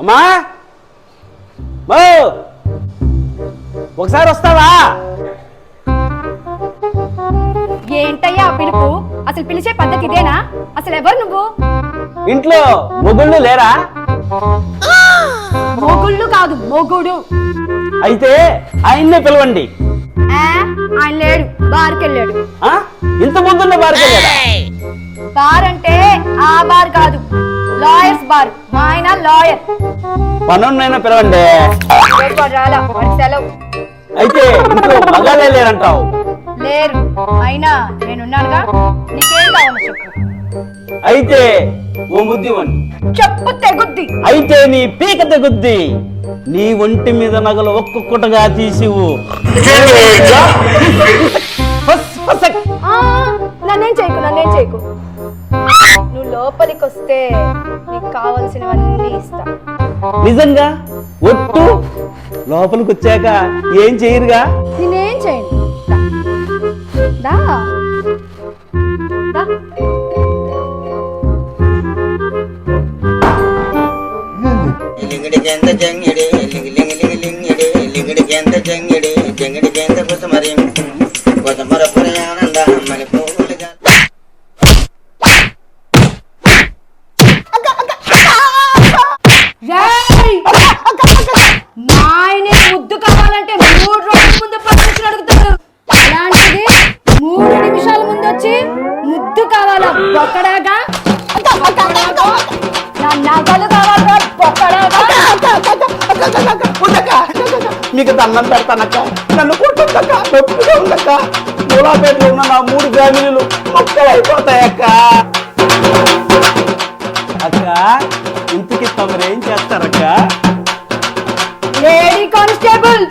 అమ్మా మో ఒకసారి వస్తావా? ఏంటయ్యా పిలుపు? అసలు పిలిచే పద్ధతి ఇదేనా? అసలు ఎవరు నువ్వు? ఇంట్లో మొగుళ్ళు లేరా? మొగుళ్ళు కాదు, మొగుడు. అయితే ఆయన్నే పిలవండి. ఆయన లేడు, బార్కి వెళ్ళాడు. ఇంత ముందున్న బార్కి వెళ్ళాడా? బార్ అంటే ఆ బార్ కాదు, లాయర్స్ బార్. మా ఆయన లాయర్. పనున్నైనా పిలవండి. రాలా, వాడి సెలవు. అయితే ఇంట్లో మగాళ్ళే లేరంటావు? లేరు, అయినా నేనున్నానుగా. నీకేం కావాలో చెప్పు. అయితే ఓ బుద్ధి చెప్పు తెగుద్ది. అయితే నీ పీక తెగుద్ది. నీ ఒంటి మీద నగలు ఒక్కొక్కటిగా తీసివు. నన్నేం చేయకు. నువ్వు లోపలికి వస్తే నీకు కావలసినవన్నీ ఇస్తా. నిజంగా? ఒట్టు? లోపలికి వచ్చాక ఏం చేయరుగా? నేనేం చేయను. దా దా. లింగిడికెంత జంగిడి లింగిడి లింగిడికెంత జంగిడి జంగిడికెంత కొసమర పురయానంద మణిపూలుగా నాయనే ముద్దు కావాలంటే 3 రోజుల ముందు పర్మిషన్ అడుగుతాడు. అలాంటిది 3 నిమిషాల ముందు వచ్చి ముద్దు కావాలా? బొక్కడాగా నా నగలు కావాలా? బొక్కడాగా మీకు దండం పెడతానక్క, నన్ను కొట్టొద్దక్క, నొప్పిగా ఉందక్క. మూలాపేటలో ఉన్న నా 3 ఫ్యామిలీలు మొక్కలైపోతాయక్క. అక్క ఇంటికి తొందర ఏం చేస్తారక్క? Lady constable